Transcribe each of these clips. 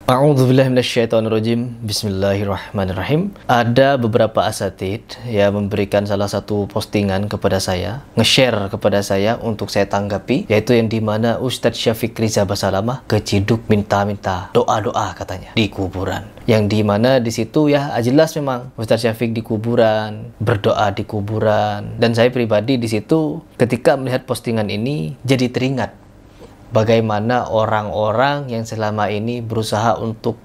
A'udzubillahi minasyaitonirrajim. Bismillahirrahmanirrahim. Ada beberapa asatid yang memberikan salah satu postingan kepada saya, nge-share kepada saya untuk saya tanggapi, yaitu yang dimana Ustadz Syafiq Riza Basalamah keciduk minta-minta doa-doa katanya di kuburan. Yang dimana di situ ya jelas memang Ustadz Syafiq di kuburan, berdoa di kuburan. Dan saya pribadi di situ ketika melihat postingan ini jadi teringat bagaimana orang-orang yang selama ini berusaha untuk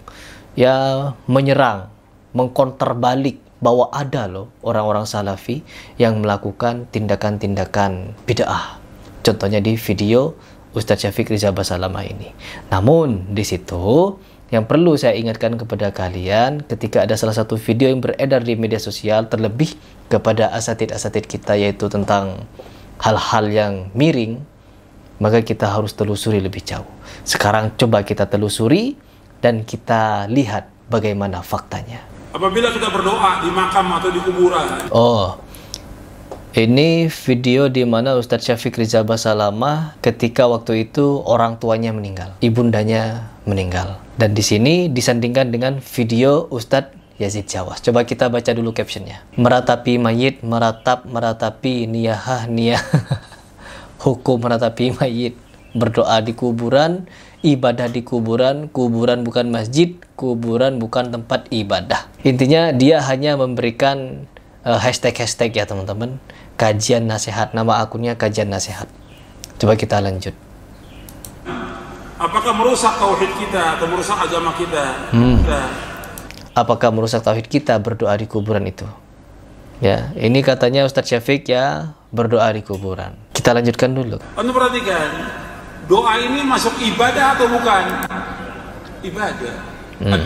ya menyerang, mengkonter balik bahwa ada loh orang-orang salafi yang melakukan tindakan-tindakan bid'ah. Contohnya di video Ustadz Syafiq Riza Basalamah ini. Namun di situ yang perlu saya ingatkan kepada kalian, ketika ada salah satu video yang beredar di media sosial, terlebih kepada asatid-asatid kita, yaitu tentang hal-hal yang miring, maka kita harus telusuri lebih jauh. Sekarang coba kita telusuri dan kita lihat bagaimana faktanya. Apabila kita berdoa di makam atau di kuburan. Oh, ini video di mana Ustadz Syafiq Riza Basalamah ketika waktu itu orang tuanya meninggal, ibundanya meninggal. Dan di sini disandingkan dengan video Ustadz Yazid Jawas. Coba kita baca dulu captionnya. Meratapi mayit, meratapi niyahah niyah. Hukum meratapi mayit, berdoa di kuburan, ibadah di kuburan, kuburan bukan masjid, kuburan bukan tempat ibadah. Intinya dia hanya memberikan hashtag-hashtag ya teman-teman, kajian nasihat, nama akunnya kajian nasihat. Coba kita lanjut. Apakah merusak tauhid kita atau merusak agama kita? Apakah merusak tauhid kita berdoa di kuburan itu? Ya, ini katanya Ustadz Syafiq ya berdoa di kuburan. Kita lanjutkan dulu. Anda perhatikan, doa ini masuk ibadah atau bukan? Ibadah.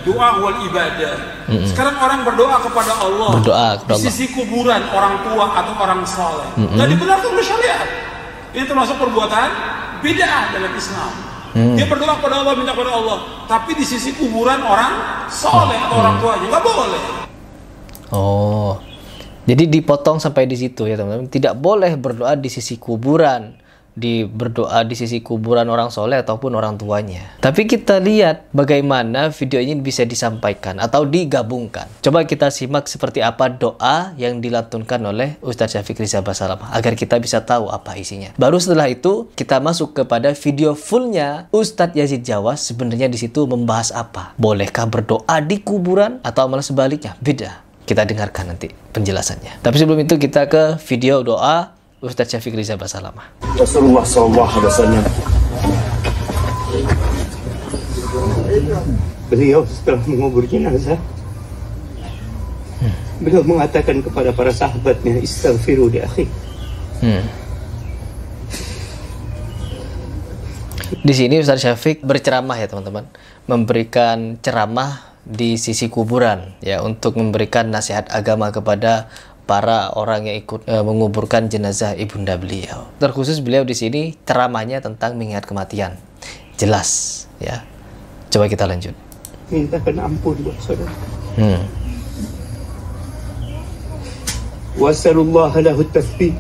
Doa wal ibadah. Sekarang orang berdoa kepada Allah, di sisi kuburan orang tua atau orang saleh. Jadi benar oleh syariat. Ini termasuk perbuatan bid'ah dalam Islam. Dia berdoa kepada Allah, minta kepada Allah, tapi di sisi kuburan orang saleh atau orang tuanya nggak boleh. Oh. Jadi dipotong sampai di situ ya teman-teman. Tidak boleh berdoa di sisi kuburan, berdoa di sisi kuburan orang soleh ataupun orang tuanya. Tapi kita lihat bagaimana video ini bisa disampaikan atau digabungkan. Coba kita simak seperti apa doa yang dilantunkan oleh Ustadz Syafiq Riza Basalamah agar kita bisa tahu apa isinya. Baru setelah itu kita masuk kepada video fullnya Ustadz Yazid Jawas. Sebenarnya di situ membahas apa? Bolehkah berdoa di kuburan atau malah sebaliknya? Beda. Kita dengarkan nanti penjelasannya. Tapi sebelum itu kita ke video doa Ustadz Syafiq Riza Basalamah. Rasulullah SAW, beliau setelah mengubur jenazah, beliau mengatakan kepada para sahabatnya, istaghfiru li akhi. Di sini Ustadz Syafiq berceramah ya teman-teman, memberikan ceramah di sisi kuburan ya, untuk memberikan nasihat agama kepada para orang yang ikut menguburkan jenazah ibunda beliau. Terkhusus beliau di sini ceramahnya tentang mengingat kematian. Jelas ya. Coba kita lanjut. Mintakan ampun buat saudara. Wasallallahu lahu tathbit,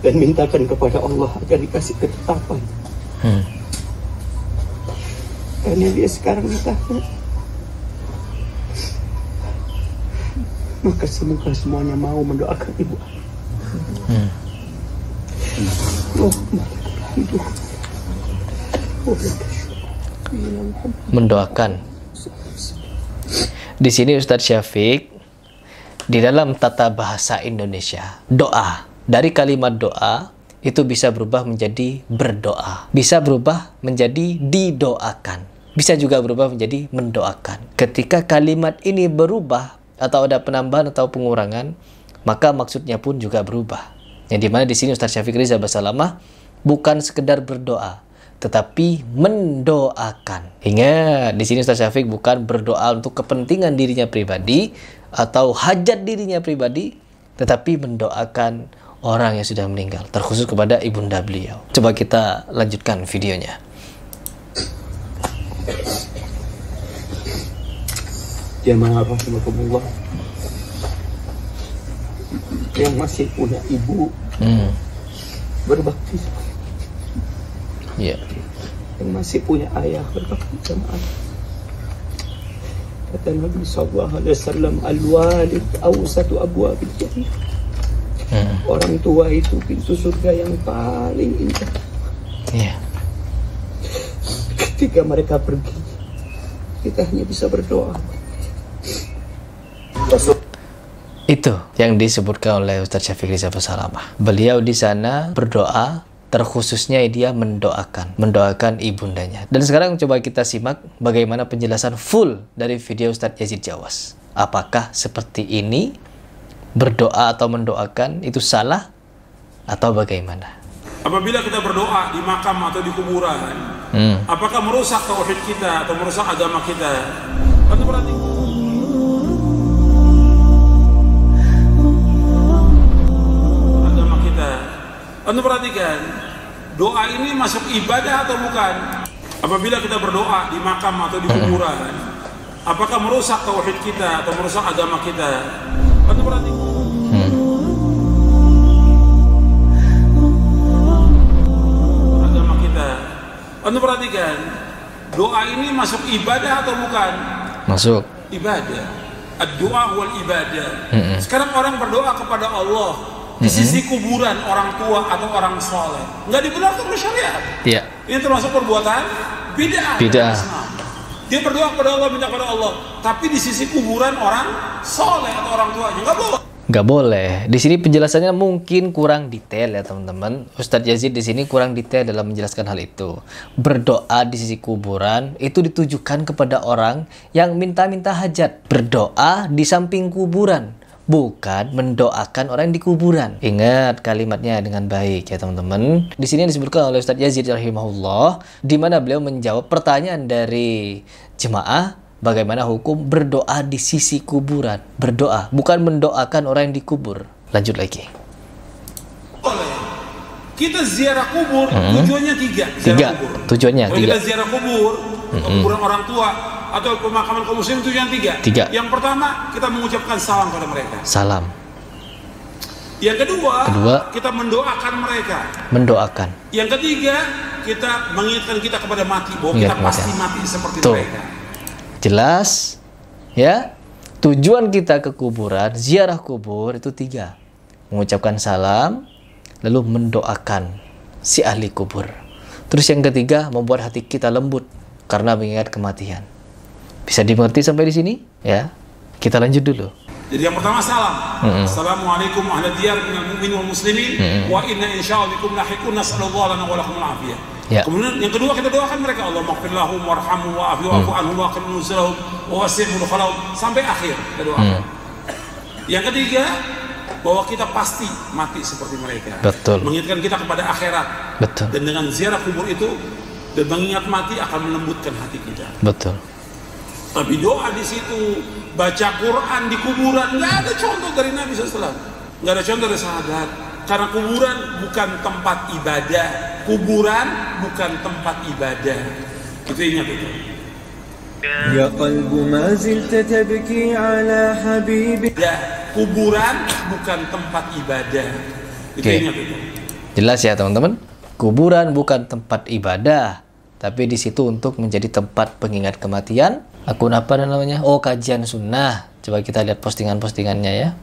dan mintakan kepada Allah agar dikasih ketetapan. Karena dia sekarang ditahan. Maka semoga semuanya mau mendoakan ibu. Mendoakan. Di sini Ustadz Syafiq di dalam tata bahasa Indonesia, doa dari kalimat doa itu bisa berubah menjadi berdoa, bisa berubah menjadi didoakan, bisa juga berubah menjadi mendoakan. Ketika kalimat ini berubah atau ada penambahan atau pengurangan, maka maksudnya pun juga berubah. Yang dimana di sini Ustadz Syafiq Riza Basalamah bukan sekedar berdoa, tetapi mendoakan. Ingat, di sini Ustadz Syafiq bukan berdoa untuk kepentingan dirinya pribadi atau hajat dirinya pribadi, tetapi mendoakan orang yang sudah meninggal, terkhusus kepada ibunda beliau. Coba kita lanjutkan videonya. Jamaah rahimakumullah, yang masih punya ibu berbakti, yang masih punya ayah berbakti sama anak. Kata Nabi SAW, al-walid awsatu abwabil jannah. Orang tua itu pintu surga yang paling indah. Ketika mereka pergi, kita hanya bisa berdoa. Itu yang disebutkan oleh Ustaz Syafiq Riza Basalamah. Beliau di sana berdoa, terkhususnya dia mendoakan ibundanya. Dan sekarang coba kita simak bagaimana penjelasan full dari video Ustaz Yazid Jawas. Apakah seperti ini berdoa atau mendoakan itu salah atau bagaimana? Apabila kita berdoa di makam atau di kuburan, apakah merusak tauhid kita atau merusak agama kita? Anda perhatikan. Anda perhatikan, doa ini masuk ibadah atau bukan? Apabila kita berdoa di makam atau di kuburan, apakah merusak tauhid kita atau merusak agama kita? Anda perhatikan. Agama kita. Anda perhatikan, doa ini masuk ibadah atau bukan? Masuk. Ibadah. Ad-doa wal ibadah. Sekarang orang berdoa kepada Allah di sisi kuburan orang tua atau orang soleh, nggak dibenarkan oleh syariat. Iya. Ini termasuk perbuatan bid'ah. Dia berdoa kepada Allah, minta kepada Allah, tapi di sisi kuburan orang soleh atau orang tuanya nggak boleh. Nggak boleh. Di sini penjelasannya mungkin kurang detail ya teman-teman. Ustadz Yazid di sini kurang detail dalam menjelaskan hal itu. Berdoa di sisi kuburan itu ditujukan kepada orang yang minta-minta hajat. Berdoa di samping kuburan, bukan mendoakan orang di kuburan. Ingat kalimatnya dengan baik ya teman-teman. Di sini disebutkan oleh Ustadz Yazid rahimahullah, di mana beliau menjawab pertanyaan dari jemaah, bagaimana hukum berdoa di sisi kuburan. Berdoa, bukan mendoakan orang yang dikubur. Lanjut lagi. Kita ziarah kubur, tujuannya tiga. Tujuannya kalau tiga. kita ziarah kubur, kuburan orang tua atau pemakaman kaum muslim, tujuan tiga. Yang pertama, kita mengucapkan salam pada mereka. Salam. Yang kedua, kita mendoakan mereka. Mendoakan. Yang ketiga, kita mengingatkan kita kepada mati, bahwa kita pasti mati seperti mereka. Jelas ya. Tujuan kita ke kuburan, ziarah kubur itu tiga. Mengucapkan salam, lalu mendoakan si ahli kubur. Terus yang ketiga, membuat hati kita lembut karena mengingat kematian. Bisa dimengerti sampai di sini ya? Kita lanjut dulu. Jadi yang pertama salam. Assalamualaikum ahla diyar minal mu'minin wal muslimin wa inna insyaallah bikum lahiqun nasallallahu lana wa lakum al-afiyah. Ya. Kemudian yang kedua kita doakan mereka, Allahumma ighfir lahum warhamhum wa'afi wa'fu anhum wa qim nuzulahum wa wasi' mudkhalahum sampai akhir kita doakan. Yang ketiga, bahwa kita pasti mati seperti mereka. Betul. Mengingatkan kita kepada akhirat. Betul. Dan dengan ziarah kubur itu dan mengingat mati akan melembutkan hati kita. Betul. Tapi doa di situ, baca Quran di kuburan, nggak ada contoh dari Nabi SAW. Nggak ada contoh dari sahabat. Karena kuburan bukan tempat ibadah. Kuburan bukan tempat ibadah. Itu ingat itu. Ya qalbu ma zilta tabki ala habibi. Kuburan bukan tempat ibadah. Itu ingat itu. Jelas ya teman-teman. Kuburan bukan tempat ibadah, tapi di situ untuk menjadi tempat pengingat kematian. Akun apa namanya? Oh, kajian sunnah. Coba kita lihat postingan-postingannya ya.